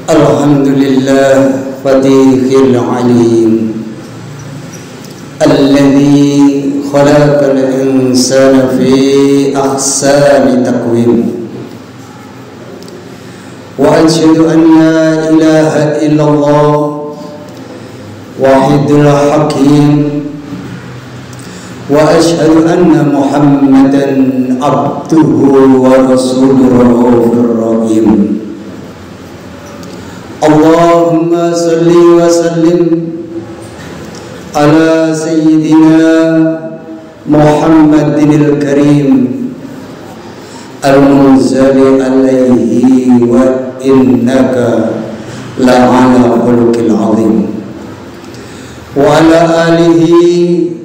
Alhamdulillah Fatihil Alim Alladhi khalaqal insana fi ahsani taqwim. Wa ashhadu an la ilaha illallah wahidul hakim. Wa ashhadu anna Muhammadan abduhu wa rasuluhu rahim. Allahumma salli wa sallim ala sayyidina Muhammadinil karim al-munzali alaihi wa innaka la'ala khuluqil azim wa ala alihi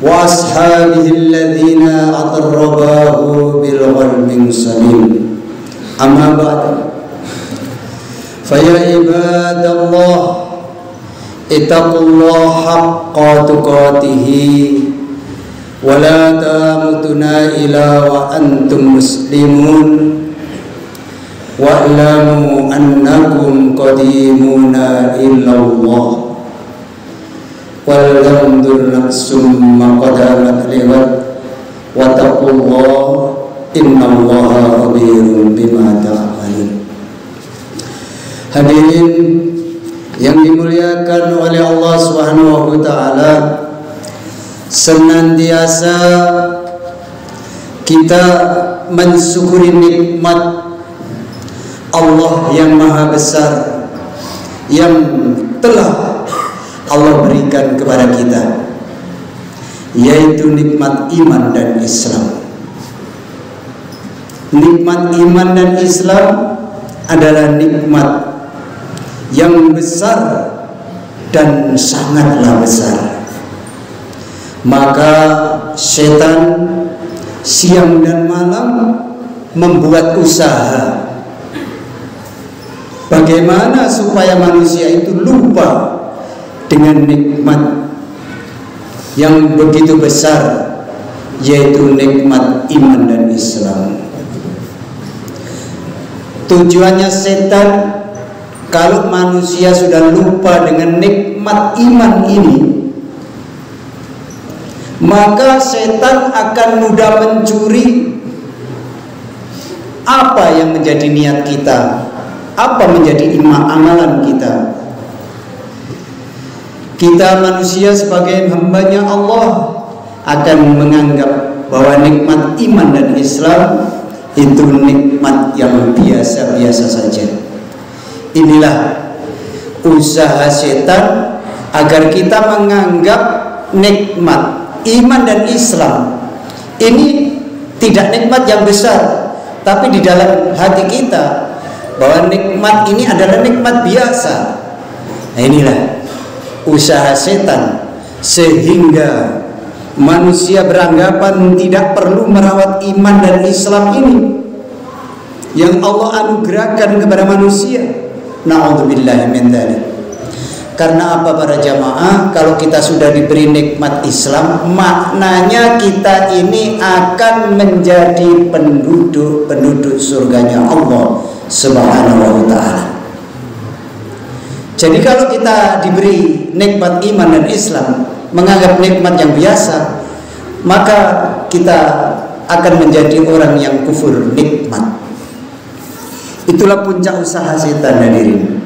wa ashabihi alladhina aqarrabahu bil ghalmin salim. Amma ba'du. Faya ibadallah ittaqullaha haqqa tuqatih wa la tamutunna illa wa antum muslimun wa alamu annakum qadimuna illa Allah wal lamdul summa qadamat liwat wa taqullaha innallaha khabirun bima ta'malun. Hadirin yang dimuliakan oleh Allah Subhanahu wa taala, senantiasa kita mensyukuri nikmat Allah yang maha besar yang telah Allah berikan kepada kita, yaitu nikmat iman dan Islam. Nikmat iman dan Islam adalah nikmat yang besar dan sangatlah besar. Maka setan siang dan malam membuat usaha bagaimana supaya manusia itu lupa dengan nikmat yang begitu besar, yaitu nikmat iman dan Islam. Tujuannya setan, kalau manusia sudah lupa dengan nikmat iman ini, maka setan akan mudah mencuri apa yang menjadi niat kita, apa menjadi amalan kita. Kita manusia sebagai hambanya Allah akan menganggap bahwa nikmat iman dan Islam itu nikmat yang biasa-biasa saja. Inilah usaha setan agar kita menganggap nikmat iman dan Islam ini tidak nikmat yang besar, tapi di dalam hati kita bahwa nikmat ini adalah nikmat biasa. Nah, inilah usaha setan sehingga manusia beranggapan tidak perlu merawat iman dan Islam ini yang Allah anugerahkan kepada manusia. Na'udzubillahi min dzalik. Karena apa para jamaah? Kalau kita sudah diberi nikmat Islam, maknanya kita ini akan menjadi penduduk surganya Allah Subhanahu wa ta'ala. Jadi kalau kita diberi nikmat iman dan Islam, menganggap nikmat yang biasa, maka kita akan menjadi orang yang kufur nikmat. Itulah puncak usaha setan, hadirin,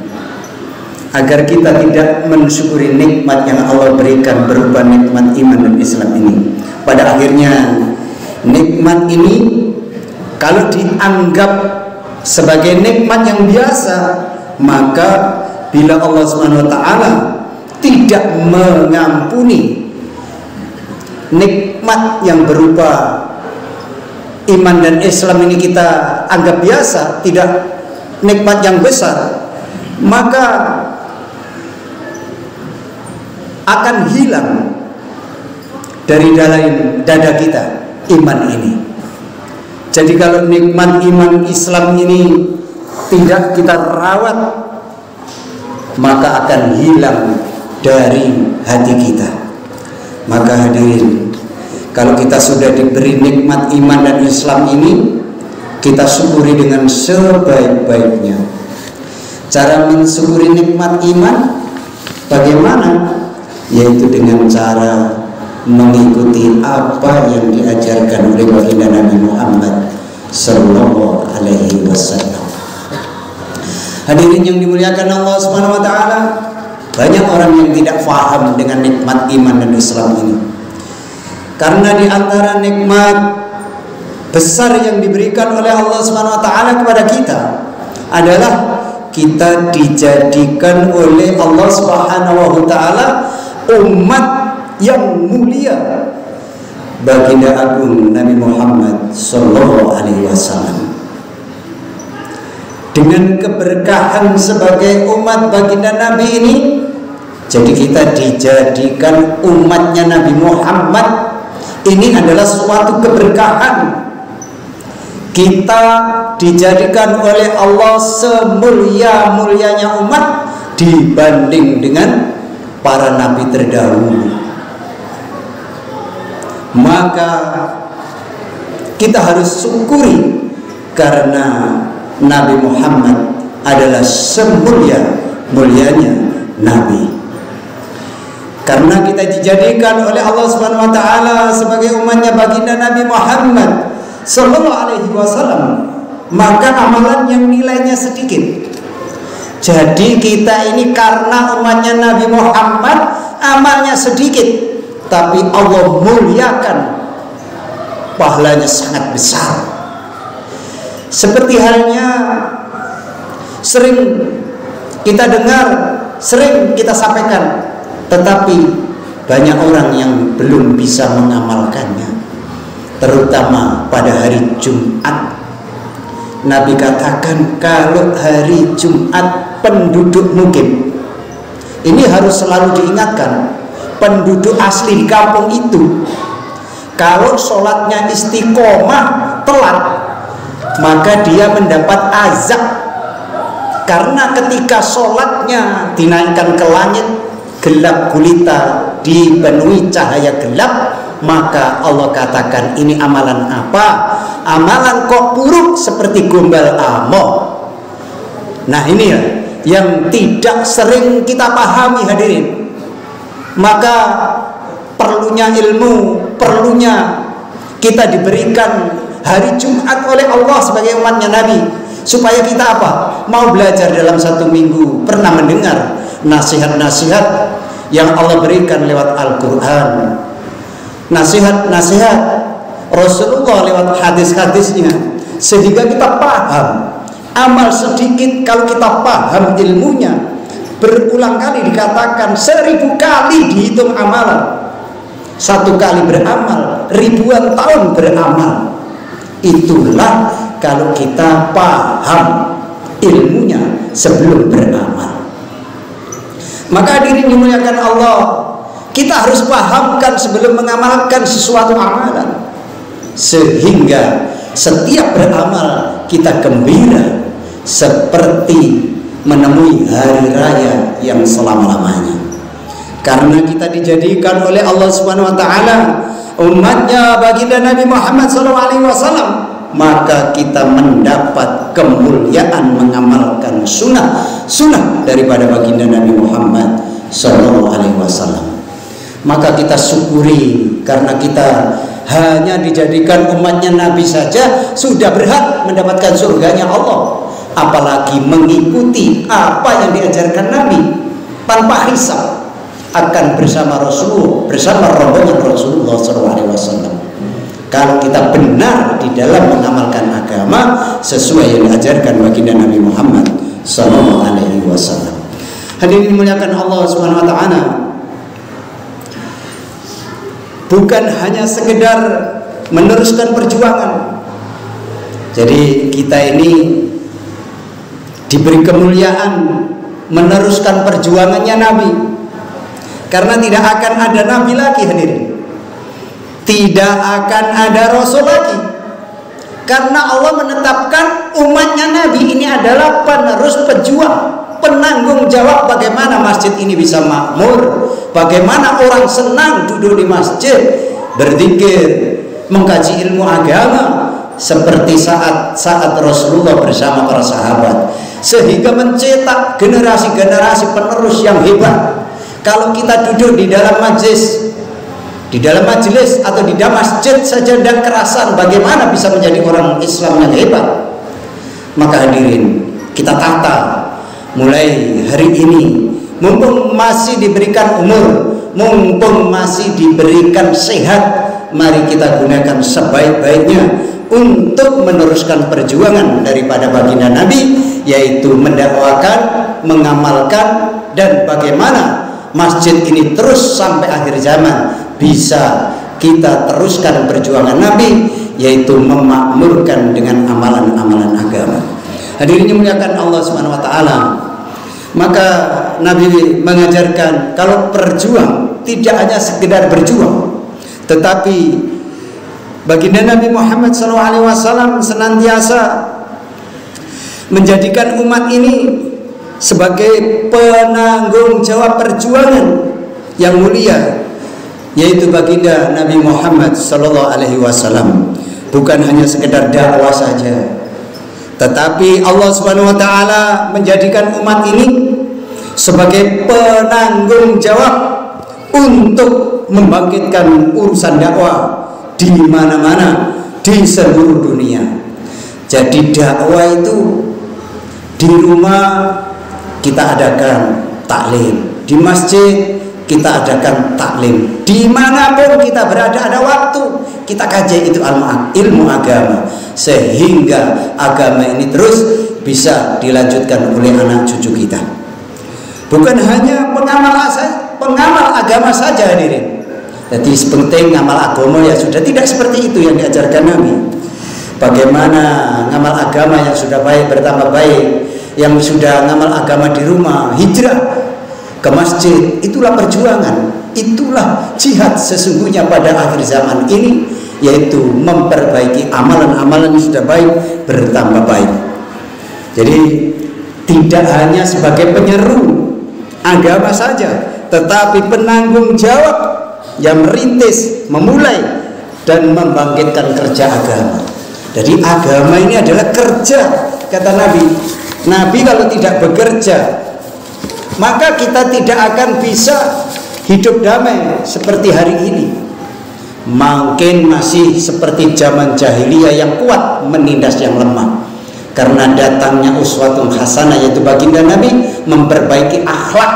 agar kita tidak mensyukuri nikmat yang Allah berikan berupa nikmat iman dan Islam ini. Pada akhirnya nikmat ini kalau dianggap sebagai nikmat yang biasa, maka bila Allah Subhanahu wa taala tidak mengampuni nikmat yang berupa iman dan Islam ini kita anggap biasa, tidak nikmat yang besar, maka akan hilang dari dalam dada kita iman ini. Jadi kalau nikmat iman Islam ini tidak kita rawat, maka akan hilang dari hati kita. Maka hadirin, kalau kita sudah diberi nikmat iman dan Islam ini, kita syukuri dengan sebaik-baiknya. Cara mensyukuri nikmat iman bagaimana? Yaitu dengan cara mengikuti apa yang diajarkan oleh baginda Nabi Muhammad sallallahu alaihi wasallam. Hadirin yang dimuliakan Allah Subhanahu wa taala, banyak orang yang tidak paham dengan nikmat iman dan Islam ini. Karena di antara nikmat besar yang diberikan oleh Allah Subhanahu wa taala kepada kita adalah kita dijadikan oleh Allah Subhanahu wa taala umat yang mulia, baginda agung Nabi Muhammad sallallahu alaihi wasallam. Dengan keberkahan sebagai umat baginda Nabi ini, jadi kita dijadikan umatnya Nabi Muhammad. Ini adalah suatu keberkahan. Kita dijadikan oleh Allah semulia-mulianya umat dibanding dengan para nabi terdahulu. Maka kita harus syukuri karena Nabi Muhammad adalah semulia-mulianya nabi. Karena kita dijadikan oleh Allah Subhanahu wa taala sebagai umatnya baginda Nabi Muhammad sallallahu alaihi wasallam, maka amalan yang nilainya sedikit. Jadi kita ini karena umatnya Nabi Muhammad amalnya sedikit, tapi Allah muliakan, pahalanya sangat besar. Seperti halnya sering kita dengar, sering kita sampaikan, tetapi banyak orang yang belum bisa mengamalkannya, terutama pada hari Jumat. Nabi katakan kalau hari Jumat penduduk mukim, ini harus selalu diingatkan, penduduk asli di kampung itu kalau sholatnya istiqomah telat, maka dia mendapat azab. Karena ketika sholatnya dinaikkan ke langit, gelap gulita, dipenuhi cahaya gelap, maka Allah katakan ini amalan apa? Amalan kok buruk seperti gombal amok. Nah ini ya yang tidak sering kita pahami hadirin. Maka perlunya ilmu, perlunya kita diberikan hari Jumat oleh Allah sebagai umatnya Nabi, supaya kita apa? Mau belajar dalam satu minggu, pernah mendengar nasihat-nasihat yang Allah berikan lewat Al-Quran, nasihat-nasihat Rasulullah lewat hadis-hadisnya, sehingga kita paham. Amal sedikit kalau kita paham ilmunya, berulang kali dikatakan, 1000 kali dihitung amalan, 1 kali beramal, ribuan tahun beramal. Itulah kalau kita paham ilmunya sebelum beramal. Maka hadirin dimuliakan Allah, kita harus pahamkan sebelum mengamalkan sesuatu amalan, sehingga setiap beramal kita gembira seperti menemui hari raya yang selama-lamanya. Karena kita dijadikan oleh Allah Subhanahu wa taala umatnya baginda Nabi Muhammad SAW, maka kita mendapat kemuliaan mengamalkan sunnah daripada baginda Nabi Muhammad SAW. Maka kita syukuri, karena kita hanya dijadikan umatnya Nabi saja sudah berhak mendapatkan surganya Allah, apalagi mengikuti apa yang diajarkan Nabi tanpa hisab, akan bersama Rasulullah, bersama rombongan Rasulullah SAW. Kalau kita benar di dalam mengamalkan agama sesuai yang diajarkan baginda Nabi Muhammad SAW. Hadirin dimuliakan Allah Subhanahu wa taala, bukan hanya sekedar meneruskan perjuangan. Jadi kita ini diberi kemuliaan meneruskan perjuangannya Nabi, karena tidak akan ada Nabi lagi hadirin, tidak akan ada Rasul lagi, karena Allah menetapkan umatnya Nabi ini adalah penerus pejuang, penanggung jawab bagaimana masjid ini bisa makmur, bagaimana orang senang duduk di masjid, berzikir, mengkaji ilmu agama, seperti saat Rasulullah bersama para sahabat. sehingga mencetak generasi-generasi penerus yang hebat. Kalau kita duduk di dalam majelis atau di dalam masjid saja tidak kerasan bagaimana bisa menjadi orang Islam yang hebat. Maka hadirin, kita tata mulai hari ini, mumpung masih diberikan umur, mumpung masih diberikan sehat, mari kita gunakan sebaik-baiknya untuk meneruskan perjuangan daripada baginda Nabi, yaitu mendakwakan, mengamalkan, dan bagaimana masjid ini terus sampai akhir zaman bisa kita teruskan perjuangan Nabi, yaitu memakmurkan dengan amalan-amalan agama. Hadirin yang dimuliakan Allah Subhanahu wa taala. Maka Nabi mengajarkan kalau berjuang tidak hanya sekedar berjuang, tetapi baginda Nabi Muhammad SAW senantiasa menjadikan umat ini sebagai penanggung jawab perjuangan yang mulia, yaitu baginda Nabi Muhammad SAW bukan hanya sekedar dakwah saja, tetapi Allah Subhanahu wa taala menjadikan umat ini sebagai penanggung jawab untuk membangkitkan urusan dakwah di mana-mana di seluruh dunia. Jadi dakwah itu di rumah kita adakan taklim, di masjid kita adakan taklim, dimanapun kita berada ada waktu kita kaji itu ilmu agama, sehingga agama ini terus bisa dilanjutkan oleh anak cucu kita. Bukan hanya pengamal agama saja hadirin. Jadi penting ngamal agama ya sudah, tidak seperti itu yang diajarkan Nabi. Bagaimana ngamal agama yang sudah baik bertambah baik, yang sudah ngamal agama di rumah hijrah ke masjid, itulah perjuangan, itulah jihad sesungguhnya pada akhir zaman ini, yaitu memperbaiki amalan-amalan yang sudah baik bertambah baik. Jadi tidak hanya sebagai penyeru agama saja, tetapi penanggung jawab yang merintis, memulai dan membangkitkan kerja agama. Jadi agama ini adalah kerja, kata Nabi. Nabi kalau tidak bekerja, maka kita tidak akan bisa hidup damai seperti hari ini. Mungkin masih seperti zaman jahiliyah yang kuat menindas yang lemah. Karena datangnya uswatun hasanah, yaitu baginda Nabi memperbaiki akhlak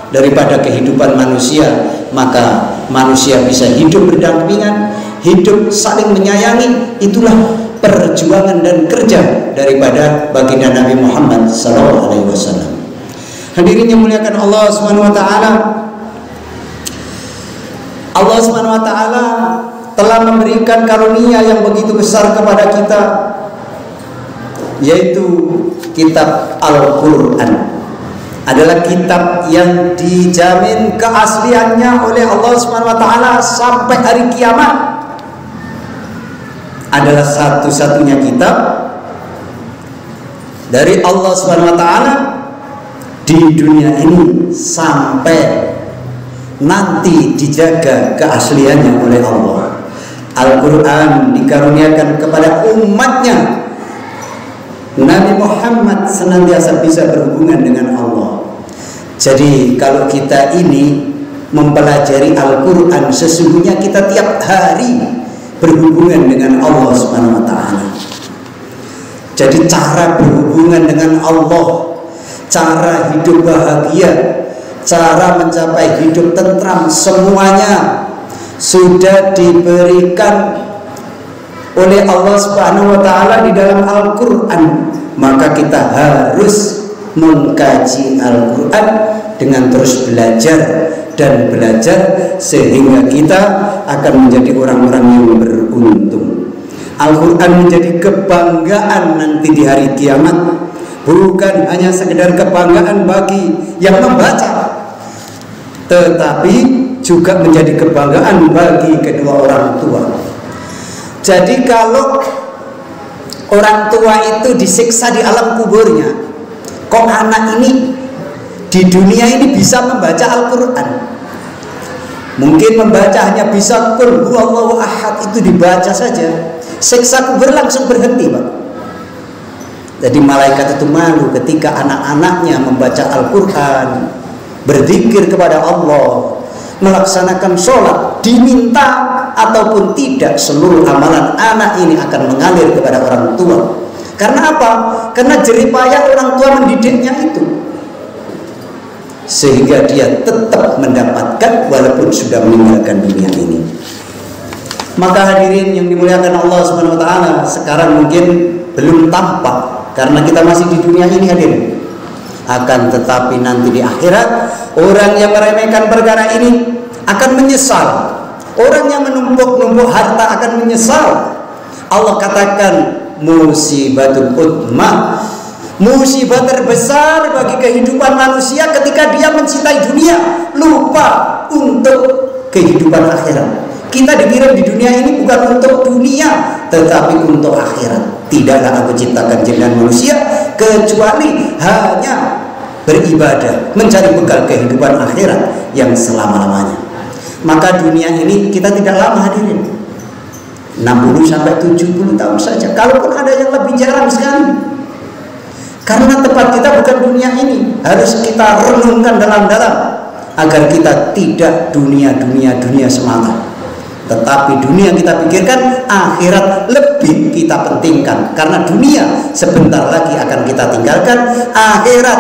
daripada kehidupan manusia, maka manusia bisa hidup berdampingan, hidup saling menyayangi. Itulah perjuangan dan kerja daripada baginda Nabi Muhammad SAW. Hadirin yang muliakan Allah Subhanahu wa taala. Allah Subhanahu wa taala telah memberikan karunia yang begitu besar kepada kita, yaitu kitab Al-Qur'an. Adalah kitab yang dijamin keasliannya oleh Allah Subhanahu wa taala sampai hari kiamat. Adalah satu-satunya kitab dari Allah Subhanahu wa taala di dunia ini sampai nanti dijaga keasliannya oleh Allah. Al-Qur'an dikaruniakan kepada umatnya. Nabi Muhammad senantiasa bisa berhubungan dengan Allah. Jadi kalau kita ini mempelajari Al-Quran, sesungguhnya kita tiap hari berhubungan dengan Allah Subhanahu wa taala. Jadi cara berhubungan dengan Allah, cara hidup bahagia, cara mencapai hidup tentram, semuanya sudah diberikan oleh Allah Subhanahu wa taala di dalam Al-Qur'an. Maka kita harus mengkaji Al-Qur'an dengan terus belajar dan belajar, sehingga kita akan menjadi orang-orang yang beruntung. Al-Qur'an menjadi kebanggaan nanti di hari kiamat, bukan hanya sekedar kebanggaan bagi yang membaca, tetapi juga menjadi kebanggaan bagi kedua orang tua. Jadi kalau orang tua itu disiksa di alam kuburnya, kok anak ini di dunia ini bisa membaca Al-Quran? Mungkin membaca hanya bisa qul huwallahu ahad, itu dibaca saja, siksa kubur langsung berhenti, Pak. Jadi malaikat itu malu ketika anak-anaknya membaca Al-Quran, berzikir kepada Allah, melaksanakan sholat, diminta ataupun tidak, seluruh amalan anak ini akan mengalir kepada orang tua. Karena apa? Karena jeripayah orang tua mendidiknya itu, sehingga dia tetap mendapatkan walaupun sudah meninggalkan dunia ini. Maka hadirin yang dimuliakan Allah Subhanahu wa taala, sekarang mungkin belum tampak karena kita masih di dunia ini hadirin. Akan tetapi nanti di akhirat, orang yang meremehkan perkara ini akan menyesal. Orang yang menumpuk-numpuk harta akan menyesal. Allah katakan musibatul utmah, musibah terbesar bagi kehidupan manusia ketika dia mencintai dunia, lupa untuk kehidupan akhirat. Kita dikirim di dunia ini bukan untuk dunia, tetapi untuk akhirat. Tidaklah aku ciptakan jin dan manusia kecuali hanya beribadah, mencari bekal kehidupan akhirat yang selama-lamanya. Maka dunia ini kita tidak lama hadirin, 60 sampai 70 tahun saja. Kalaupun ada yang lebih jarang sekali. Karena tempat kita bukan dunia ini, harus kita renungkan dalam-dalam agar kita tidak dunia semata. Tetapi dunia kita pikirkan, akhirat lebih kita pentingkan. Karena dunia sebentar lagi akan kita tinggalkan. Akhirat,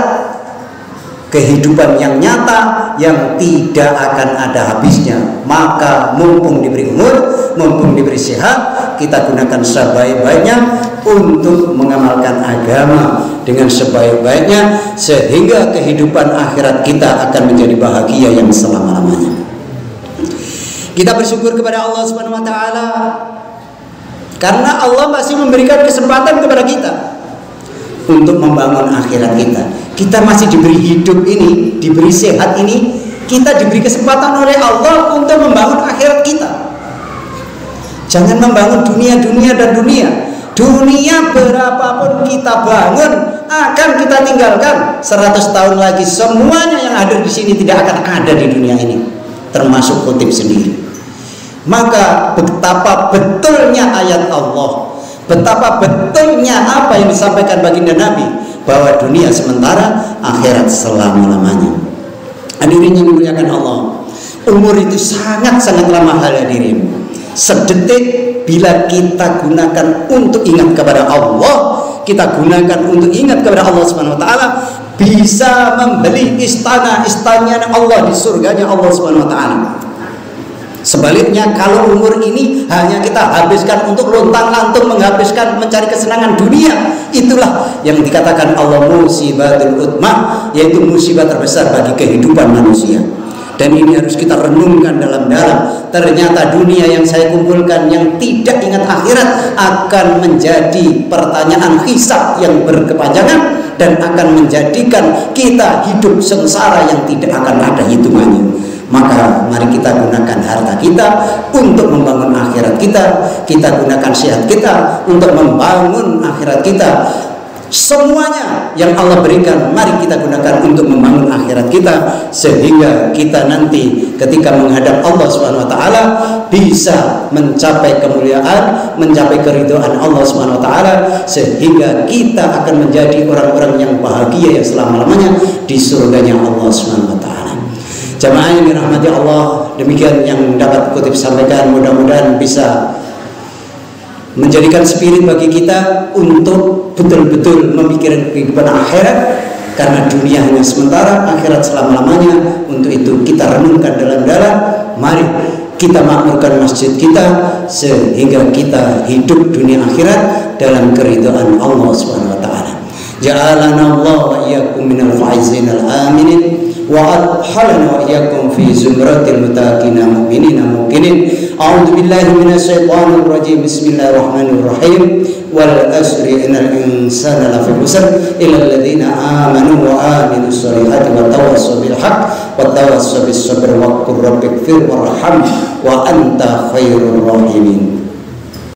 kehidupan yang nyata yang tidak akan ada habisnya. Maka mumpung diberi umur, mumpung diberi sehat, kita gunakan sebaik-baiknya untuk mengamalkan agama dengan sebaik-baiknya, sehingga kehidupan akhirat kita akan menjadi bahagia yang selama-lamanya. Kita bersyukur kepada Allah Subhanahu wa taala karena Allah masih memberikan kesempatan kepada kita untuk membangun akhirat kita. Kita masih diberi hidup ini, diberi sehat ini, kita diberi kesempatan oleh Allah untuk membangun akhirat kita. Jangan membangun dunia dan dunia. Dunia berapapun kita bangun akan kita tinggalkan. 100 tahun lagi semuanya yang hadir di sini tidak akan ada di dunia ini, termasuk khotib sendiri. Maka betapa betulnya ayat Allah, betapa betulnya apa yang disampaikan baginda Nabi, bahwa dunia sementara, akhirat selama-lamanya. Hadirin yang dimuliakan Allah, umur itu sangat-sangatlah mahal hadirin. Sedetik bila kita gunakan untuk ingat kepada Allah, kita gunakan untuk ingat kepada Allah Subhanahu wa taala, bisa membeli istana-istananya Allah di surganya Allah Subhanahu wa taala. Sebaliknya, kalau umur ini hanya kita habiskan untuk lontang-lantung menghabiskan mencari kesenangan dunia, itulah yang dikatakan Allah musibatul utmah, yaitu musibah terbesar bagi kehidupan manusia. Dan ini harus kita renungkan dalam-dalam. Ternyata dunia yang saya kumpulkan yang tidak ingat akhirat akan menjadi pertanyaan hisab yang berkepanjangan dan akan menjadikan kita hidup sengsara yang tidak akan ada hitungannya. Maka mari kita gunakan harta kita untuk membangun akhirat kita. Kita gunakan sehat kita untuk membangun akhirat kita. Semuanya yang Allah berikan, mari kita gunakan untuk membangun akhirat kita, sehingga kita nanti ketika menghadap Allah Subhanahu wa taala bisa mencapai kemuliaan, mencapai keridhaan Allah Subhanahu wa taala, sehingga kita akan menjadi orang-orang yang bahagia yang selama-lamanya di surganya Allah Subhanahu wa taala. Jamaah yang dirahmati Allah, demikian yang dapat kutip sampaikan. Mudah-mudahan bisa menjadikan spirit bagi kita untuk betul-betul memikirkan kehidupan akhirat, karena dunia hanya sementara, akhirat selama-lamanya. Untuk itu kita renungkan dalam-dalam. Mari kita makmurkan masjid kita sehingga kita hidup dunia akhirat dalam keridhaan Allah Subhanahu wa taala. Ja'alana Allah wa iyyakum minal faizin al-aminin wa adkhalana wa iyyakum fi zumratil muttaqin mu'minina muqinin. A'udzu billahi minasyaitonir rajim. Bismillahirrahmanirrahim. Wal asri innal insana lafi khusr illa alladziina aamanu wa amilus solihati wa tawassaw bil haqq wa tawassaw bis sabr wa qur rabbighfir warham wa anta khairur rahimin.